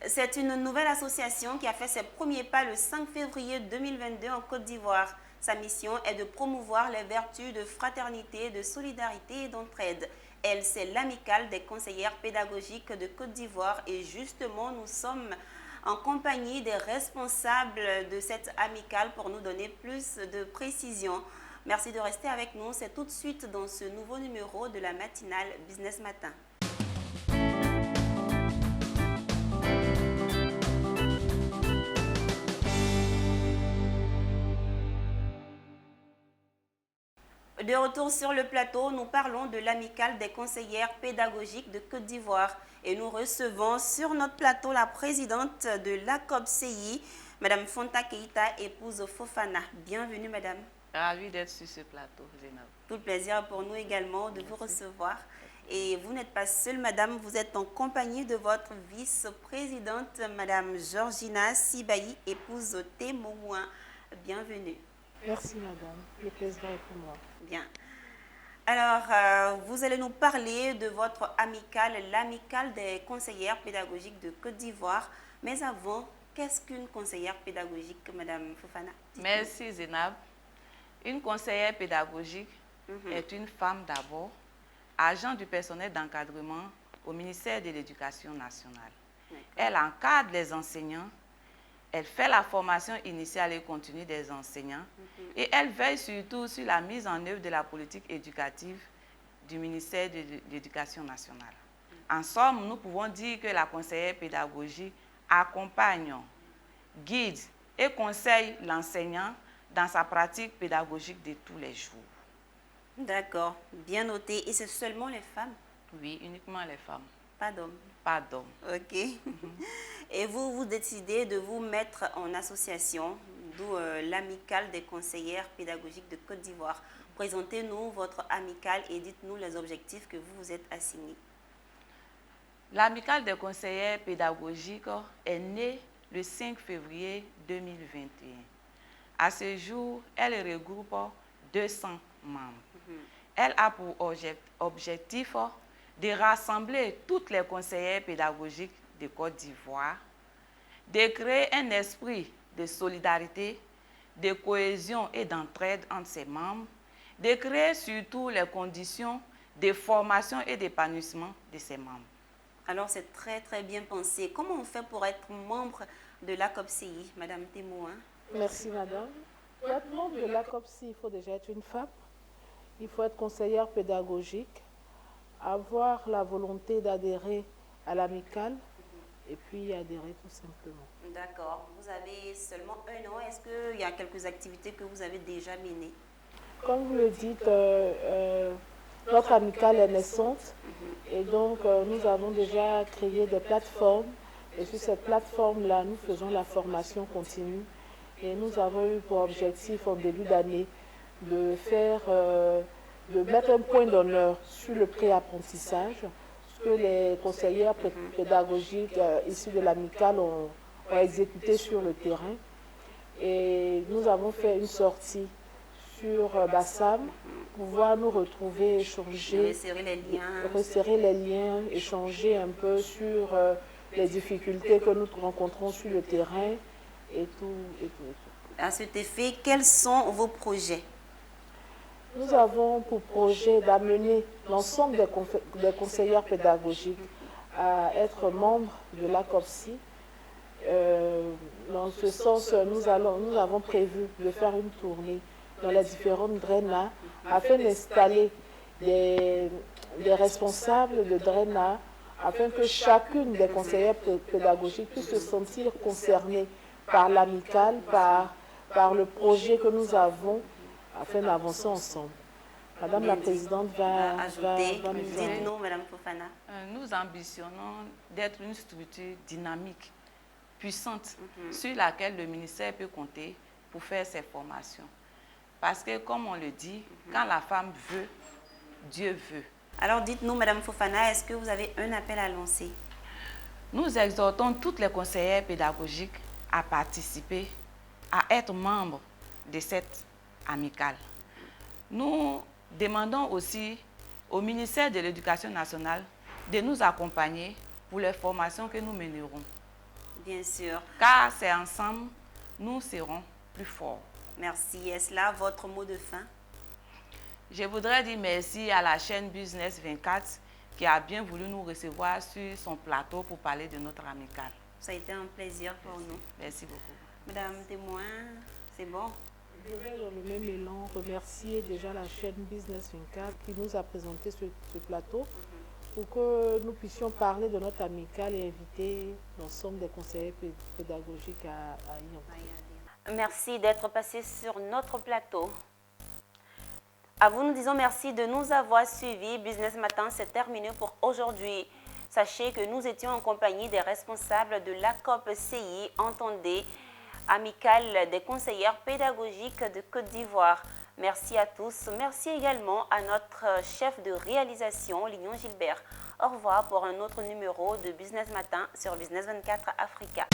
C'est une nouvelle association qui a fait ses premiers pas le 5 février 2022 en Côte d'Ivoire. Sa mission est de promouvoir les vertus de fraternité, de solidarité et d'entraide. Elle, c'est l'amicale des conseillères pédagogiques de Côte d'Ivoire et justement, nous sommes en compagnie des responsables de cette amicale pour nous donner plus de précisions. Merci de rester avec nous. C'est tout de suite dans ce nouveau numéro de la matinale Business Matin. De retour sur le plateau, nous parlons de l'amicale des conseillères pédagogiques de Côte d'Ivoire et nous recevons sur notre plateau la présidente de l'ACOPCI, Madame Fonta Keita, épouse Fofana. Bienvenue, Madame. Ravie d'être sur ce plateau, Zénab. Tout le plaisir pour nous également de vous recevoir. Et vous n'êtes pas seule, Madame, vous êtes en compagnie de votre vice-présidente, Madame Georgina Sibayi, épouse Témouin. Bienvenue. Merci, Madame. Le plaisir est pour moi. Bien. Alors, vous allez nous parler de votre amicale, l'amicale des conseillères pédagogiques de Côte d'Ivoire. Mais avant, qu'est-ce qu'une conseillère pédagogique, Madame Fofana? Merci, Zénab. Une conseillère pédagogique est une femme d'abord, agent du personnel d'encadrement au ministère de l'Éducation nationale. Elle encadre les enseignants, elle fait la formation initiale et continue des enseignants et elle veille surtout sur la mise en œuvre de la politique éducative du ministère de l'Éducation nationale. En somme, nous pouvons dire que la conseillère pédagogique accompagne, guide et conseille l'enseignant dans sa pratique pédagogique de tous les jours. D'accord, bien noté. Et c'est seulement les femmes? Oui, uniquement les femmes. Pas d'hommes? Pas d'hommes. Ok. Et vous décidez de vous mettre en association, d'où l'amicale des conseillères pédagogiques de Côte d'Ivoire. Présentez-nous votre amicale et dites-nous les objectifs que vous vous êtes assignés. L'amicale des conseillères pédagogiques est née le 5 février 2021. À ce jour, elle regroupe 200 membres. Elle a pour objectif de rassembler toutes les conseillères pédagogiques de Côte d'Ivoire, de créer un esprit de solidarité, de cohésion et d'entraide entre ses membres, de créer surtout les conditions de formation et d'épanouissement de ses membres. Alors, c'est très, très bien pensé. Comment on fait pour être membre de l'ACOPCI, Madame Témouin? Merci, Madame. Pour être membre de l'ACOPCI, il faut déjà être une femme. Il faut être conseillère pédagogique, avoir la volonté d'adhérer à l'amicale et puis y adhérer tout simplement. D'accord. Vous avez seulement un an. Est-ce qu'il y a quelques activités que vous avez déjà menées? Comme vous le dites, notre amicale est naissante et donc nous avons déjà créé des plateformes et sur cette plateforme-là, nous faisons la formation continue et nous avons eu pour objectif en début d'année de mettre un point d'honneur sur le préapprentissage, ce que les conseillères pédagogiques issues de l'amicale ont exécuté sur le terrain. Et nous avons fait une sortie sur Bassam, pouvoir nous retrouver, échanger, resserrer les liens, échanger un peu sur les difficultés que nous rencontrons sur le terrain et tout. À cet effet, quels sont vos projets? Nous avons pour projet d'amener l'ensemble des conseillères pédagogiques à être membres de l'ACOPCI. Dans ce sens, nous avons prévu de faire une tournée dans les différentes DRENA afin d'installer des responsables de DRENA afin que chacune des conseillères pédagogiques puisse se sentir concernée par l'amicale, par le projet que nous avons afin d'avancer ensemble. Madame la Présidente va nous dites-nous, Madame Fofana. Nous ambitionnons d'être une structure dynamique, puissante, sur laquelle le ministère peut compter pour faire ses formations. Parce que, comme on le dit, quand la femme veut, Dieu veut. Alors, dites-nous, Madame Fofana, est-ce que vous avez un appel à lancer? Nous exhortons toutes les conseillères pédagogiques à participer, à être membres de cette amicale. Nous demandons aussi au ministère de l'Éducation nationale de nous accompagner pour les formations que nous mènerons. Bien sûr. Car c'est ensemble, nous serons plus forts. Merci. Est-ce là votre mot de fin? Je voudrais dire merci à la chaîne Business 24 qui a bien voulu nous recevoir sur son plateau pour parler de notre amicale. Ça a été un plaisir pour nous. Merci beaucoup. Madame témoin, c'est bon? Je vais dans le même élan remercier déjà la chaîne Business 24 qui nous a présenté ce plateau pour que nous puissions parler de notre amicale et inviter l'ensemble des conseillers pédagogiques à y entrer. Merci d'être passé sur notre plateau. À vous, nous disons merci de nous avoir suivis. Business Matin, c'est terminé pour aujourd'hui. Sachez que nous étions en compagnie des responsables de l'ACOP-CI, entendez, amicale des conseillères pédagogiques de Côte d'Ivoire. Merci à tous. Merci également à notre chef de réalisation, Lignon Gilbert. Au revoir pour un autre numéro de Business Matin sur Business 24 Africa.